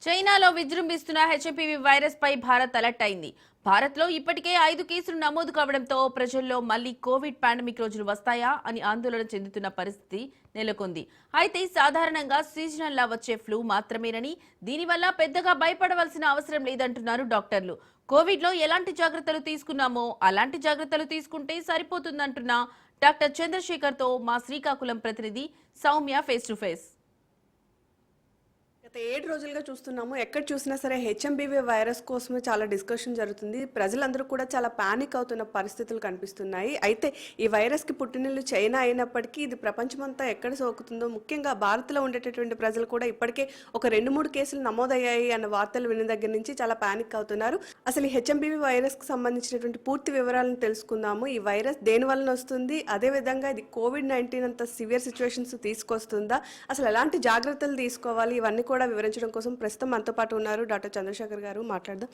చైనాలో విజృంభిస్తున్న హెచ్ఐపీవీ వైరస్ పై భారత్ అలర్ట్ అయింది. భారత్లో ఇప్పటికే 5 కేసులు నమోదు కావడంతో ప్రజల్లో మళ్లీ కోవిడ్ పాండమిక్ రోజులు వస్తాయా అని ఆందోళన చెందుతున్న పరిస్థితి నెలకొంది. అయితే సాధారణంగా సీజనల్ లా వచ్చే ఫ్లూ మాత్రమేనని, దీనివల్ల పెద్దగా భయపడవలసిన అవసరం లేదంటున్నారు డాక్టర్లు. కోవిడ్ లో ఎలాంటి జాగ్రత్తలు తీసుకున్నామో అలాంటి జాగ్రత్తలు తీసుకుంటే సరిపోతుందంటున్న డాక్టర్ చంద్రశేఖర్ తో మా శ్రీకాకుళం ప్రతినిధి సౌమ్య ఫేస్ టు ఫేస్. గత 7 రోజులుగా చూస్తున్నాము. ఎక్కడ చూసినా సరే హెచ్ఎంబీవీ వైరస్ కోసమే చాలా డిస్కషన్ జరుగుతుంది. ప్రజలందరూ కూడా చాలా పానిక్ అవుతున్న పరిస్థితులు కనిపిస్తున్నాయి. అయితే ఈ వైరస్కి పుట్టినిల్లు చైనా అయినప్పటికీ ఇది ప్రపంచమంతా ఎక్కడ సోకుతుందో, ముఖ్యంగా భారత్లో ఉండేటటువంటి ప్రజలు కూడా ఇప్పటికే ఒక 2-3 కేసులు నమోదయ్యాయి అన్న వార్తలు విన్న దగ్గర నుంచి చాలా పానిక్ అవుతున్నారు. అసలు ఈ హెచ్ఎంబీవీ వైరస్కి సంబంధించినటువంటి పూర్తి వివరాలను తెలుసుకుందాము. ఈ వైరస్ దేని వలన వస్తుంది, అదేవిధంగా ఇది కోవిడ్-19 అంత సివియర్ సిచ్యువేషన్స్ తీసుకొస్తుందా, అసలు ఎలాంటి జాగ్రత్తలు తీసుకోవాలి, ఇవన్నీ కూడా వివరించడం కోసం ప్రస్తుతం మనతో పాటు ఉన్నారు డాక్టర్ చంద్రశేఖర్ గారు. మాట్లాడదాం.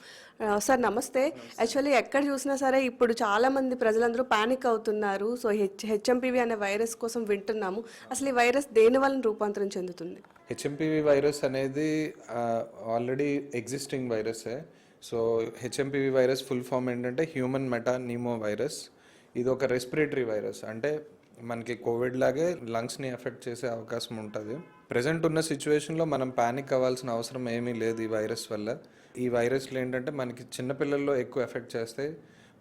సార్ నమస్తే. యాక్చువల్లీ ఎక్కడ చూసినా సరే ఇప్పుడు చాలా మంది ప్రజలందరూ పానిక్ అవుతున్నారు. సో హెచ్ఎంపీవీ అనే వైరస్ కోసం వింటున్నాము. అసలు ఈ వైరస్ దేని వలన రూపాంతరం చెందుతుంది? హెచ్ఎంపీవీ వైరస్ అనేది ఆల్రెడీ ఎగ్జిస్టింగ్ వైరసే. So HMPV virus full form ఏంటంటే హ్యూమన్ మెటానిమో వైరస్. ఇది ఒక రెస్పిరేటరీ వైరస్, అంటే మనకి కోవిడ్ లాగే లంగ్స్ని ఎఫెక్ట్ చేసే అవకాశం ఉంటుంది. ప్రజెంట్ ఉన్న సిచ్యువేషన్లో మనం పానిక్ అవ్వాల్సిన అవసరం ఏమీ లేదు ఈ వైరస్ వల్ల. ఈ వైరస్లు ఏంటంటే మనకి చిన్నపిల్లల్లో ఎక్కువ ఎఫెక్ట్ చేస్తాయి,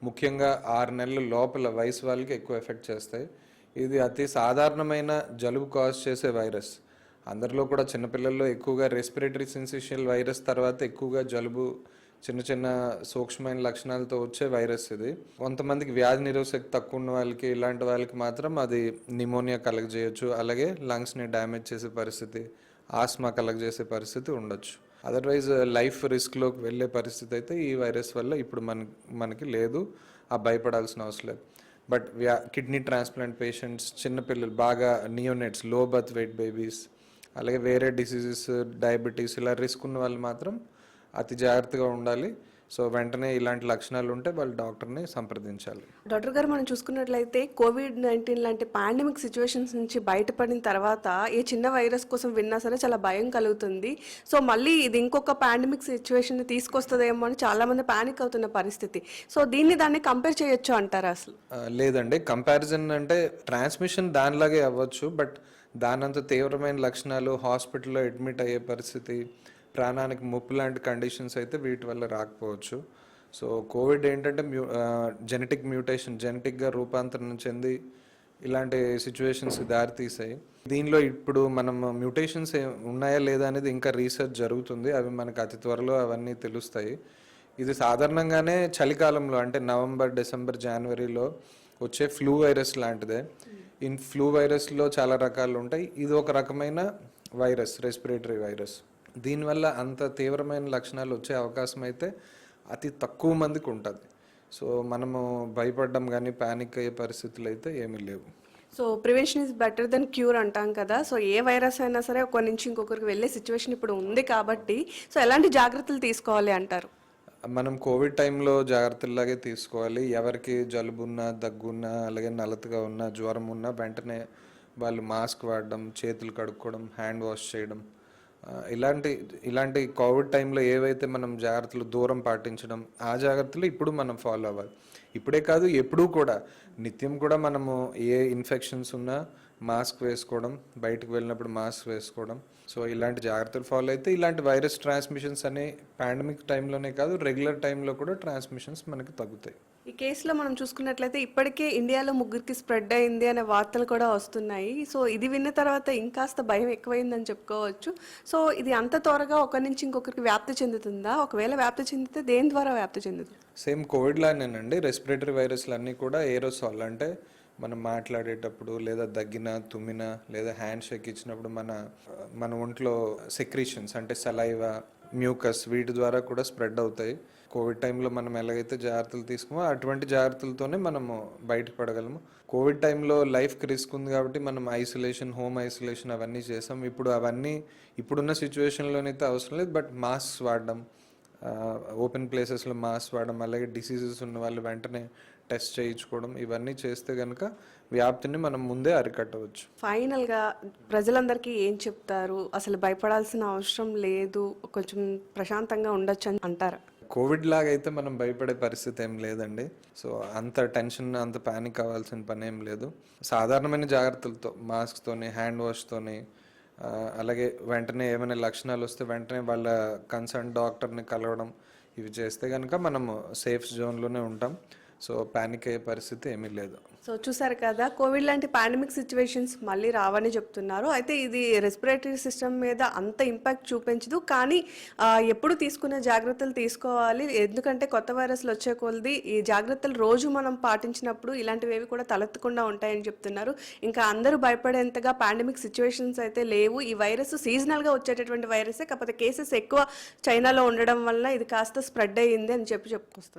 ముఖ్యంగా 6 నెలల లోపల వయసు వాళ్ళకి ఎక్కువ ఎఫెక్ట్ చేస్తాయి. ఇది అతి సాధారణమైన జలుబు కాజ్ చేసే వైరస్. అందరిలో కూడా చిన్నపిల్లల్లో ఎక్కువగా రెస్పిరేటరీ సిన్సిషియల్ వైరస్ తర్వాత ఎక్కువగా జలుబు, చిన్న చిన్న సూక్ష్మమైన లక్షణాలతో వచ్చే వైరస్ ఇది. కొంతమందికి వ్యాధి నిరోధశక్తి తక్కువ ఉన్న వాళ్ళకి, ఇలాంటి వాళ్ళకి మాత్రం అది నిమోనియా కలగజేయచ్చు, అలాగే లంగ్స్ని డ్యామేజ్ చేసే పరిస్థితి, ఆస్మా కలగజేసే పరిస్థితి ఉండొచ్చు. అదర్వైజ్ లైఫ్ రిస్క్లోకి వెళ్ళే పరిస్థితి అయితే ఈ వైరస్ వల్ల ఇప్పుడు మనకి లేదు, ఆ భయపడాల్సిన అవసరం లేదు. బట్ కిడ్నీ ట్రాన్స్ప్లాంట్ పేషెంట్స్, చిన్నపిల్లలు, బాగా నియోనెట్స్, లో బర్త్ వెయిట్ బేబీస్, అలాగే వేరే డిసీజెస్, డయాబెటీస్ ఇలా రిస్క్ ఉన్న వాళ్ళు మాత్రం అతి జాగ్రత్తగా ఉండాలి. సో వెంటనే ఇలాంటి లక్షణాలు ఉంటే వాళ్ళు డాక్టర్ని సంప్రదించాలి. డాక్టర్ గారు, మనం చూసుకున్నట్లయితే కోవిడ్-19 లాంటి పాండమిక్ సిచ్యువేషన్స్ నుంచి బయటపడిన తర్వాత ఏ చిన్న వైరస్ కోసం విన్నా సరే చాలా భయం కలుగుతుంది. సో మళ్ళీ ఇది ఇంకొక పాండమిక్ సిచ్యువేషన్ తీసుకొస్తుందేమో అని చాలా మంది పానిక్ అవుతున్న పరిస్థితి. సో దాన్ని కంపేర్ చేయొచ్చు అంటారా? అసలు లేదండి. కంపారిజన్ అంటే ట్రాన్స్మిషన్ దానిలాగే అవ్వచ్చు, బట్ దానంత తీవ్రమైన లక్షణాలు, హాస్పిటల్లో అడ్మిట్ అయ్యే పరిస్థితి, ప్రాణానికి ముప్పు లాంటి కండిషన్స్ అయితే వీటి వల్ల రాకపోవచ్చు. సో కోవిడ్ ఏంటంటే జెనెటిక్ మ్యూటేషన్, జెనెటిక్గా రూపాంతరం చెంది ఇలాంటి సిచ్యువేషన్స్కి దారితీసాయి. దీనిలో ఇప్పుడు మనం మ్యూటేషన్స్ ఉన్నాయా లేదా అనేది ఇంకా రీసెర్చ్ జరుగుతుంది. అవి మనకు అతి త్వరలో అవన్నీ తెలుస్తాయి. ఇది సాధారణంగానే చలికాలంలో, అంటే నవంబర్, డిసెంబర్, జనవరిలో వచ్చే ఫ్లూ వైరస్ లాంటిదే. ఈ ఫ్లూ వైరస్లో చాలా రకాలు ఉంటాయి. ఇది ఒక రకమైన వైరస్, రెస్పిరేటరీ వైరస్. దీనివల్ల అంత తీవ్రమైన లక్షణాలు వచ్చే అవకాశం అయితే అతి తక్కువ మందికి ఉంటుంది. సో మనము భయపడడం కానీ పానిక్ అయ్యే పరిస్థితులు అయితే ఏమీ లేవు. So prevention is better than cure అంటాం కదా. సో ఏ వైరస్ అయినా సరే ఒకరి నుంచి ఇంకొకరికి వెళ్ళే సిచ్యువేషన్ ఇప్పుడు ఉంది కాబట్టి సో ఎలాంటి జాగ్రత్తలు తీసుకోవాలి అంటారు? మనం కోవిడ్ టైంలో జాగ్రత్తలాగే తీసుకోవాలి. ఎవరికి జలుబున్నా, దగ్గున్నా, అలాగే నలతగా ఉన్నా, జ్వరం ఉన్నా వెంటనే వాళ్ళు మాస్క్ వాడడం, చేతులు కడుక్కోవడం, హ్యాండ్ వాష్ చేయడం, ఇలాంటి కోవిడ్ టైంలో ఏవైతే మనం జాగ్రత్తలు, దూరం పాటించడం, ఆ జాగ్రత్తలు ఇప్పుడు మనం ఫాలో అవ్వాలి. ఇప్పుడే కాదు, ఎప్పుడూ కూడా, నిత్యం కూడా మనము ఏ ఇన్ఫెక్షన్స్ ఉన్నా మాస్క్ వేసుకోవడం, బయటకు వెళ్ళినప్పుడు మాస్క్ వేసుకోవడం. సో ఇలాంటి జాగ్రత్తలు ఫాలో అయితే ఇలాంటి వైరస్ ట్రాన్స్మిషన్స్ అనే పాండమిక్ టైంలోనే కాదు, రెగ్యులర్ టైంలో కూడా ట్రాన్స్మిషన్స్ మనకి తగ్గుతాయి. ఈ కేసులో మనం చూసుకున్నట్లయితే ఇప్పటికే ఇండియాలో 3కి స్ప్రెడ్ అయింది అనే వార్తలు కూడా వస్తున్నాయి. సో ఇది విన్న తర్వాత ఇంకాస్త భయం ఎక్కువైందని చెప్పుకోవచ్చు. సో ఇది అంత త్వరగా ఒకరి నుంచి ఇంకొకరికి వ్యాప్తి చెందుతుందా? ఒకవేళ వ్యాప్తి చెందితే దేని ద్వారా వ్యాప్తి చెందుతుంది? Same Covid లానేనండి. రెస్పిరేటరీ వైరస్లు అన్నీ కూడా ఏరోసాల్, అంటే మనం మాట్లాడేటప్పుడు లేదా దగ్గిన, తుమ్మిన, లేదా హ్యాండ్ షేక్ ఇచ్చినప్పుడు మన ఒంట్లో సెక్రీషన్స్, అంటే సలైవా, మ్యూకస్, వీటి ద్వారా కూడా స్ప్రెడ్ అవుతాయి. కోవిడ్ టైంలో మనం ఎలాగైతే జాగ్రత్తలు తీసుకుమో అటువంటి జాగ్రత్తలతోనే మనము బయటపడగలము. కోవిడ్ టైంలో లైఫ్కి రిస్క్ ఉంది కాబట్టి మనం ఐసోలేషన్, హోమ్ ఐసోలేషన్ అవన్నీ చేసాం. ఇప్పుడు అవన్నీ ఇప్పుడున్న సిచ్యువేషన్లోనైతే అవసరం లేదు. బట్ మాస్క్ వాడడం, ఓపెన్ ప్లేసెస్లో మాస్క్ వాడడం, అలాగే డిసీజెస్ ఉన్న వాళ్ళు వెంటనే టెస్ట్ చేయించుకోవడం ఇవన్నీ చేస్తే కనుక వ్యాప్తిని మనం ముందే అరికట్టవచ్చు. ఫైనల్గా ప్రజలందరికీ ఏం చెప్తారు? అసలు భయపడాల్సిన అవసరం లేదు, కొంచెం ప్రశాంతంగా ఉండొచ్చు అని అంటారా? కోవిడ్ లాగా అయితే మనం భయపడే పరిస్థితి ఏం లేదండి. సో అంత టెన్షన్, అంత ప్యానిక్ అవ్వాల్సిన పని ఏం లేదు. సాధారణమైన జాగ్రత్తలతో, మాస్క్తోని, హ్యాండ్ వాష్తోని, అలాగే వెంటనే ఏమైనా లక్షణాలు వస్తే వెంటనే వాళ్ళ కన్సర్న్ డాక్టర్ని కలవడం, ఇవి చేస్తే కనుక మనము సేఫ్ జోన్లోనే ఉంటాం. సో ప్యానిక్ అయ్యే పరిస్థితి ఏమీ లేదు. సో చూసారు కదా, కోవిడ్ లాంటి పాండమిక్ సిచ్యువేషన్స్ మళ్ళీ రావని చెప్తున్నారు. అయితే ఇది రెస్పిరేటరీ సిస్టమ్ మీద అంత ఇంపాక్ట్ చూపించదు, కానీ ఎప్పుడు తీసుకునే జాగ్రత్తలు తీసుకోవాలి. ఎందుకంటే కొత్త వైరస్లు వచ్చే కొలది ఈ జాగ్రత్తలు రోజు మనం పాటించినప్పుడు ఇలాంటివి కూడా తలెత్తకుండా ఉంటాయని చెప్తున్నారు. ఇంకా అందరూ భయపడేంతగా పాండమిక్ సిచ్యువేషన్స్ అయితే లేవు. ఈ వైరస్ సీజనల్గా వచ్చేటటువంటి వైరసే, కాకపోతే కేసెస్ ఎక్కువ చైనాలో ఉండడం వల్ల ఇది కాస్త స్ప్రెడ్ అయ్యింది అని చెప్పుకొస్తుంది.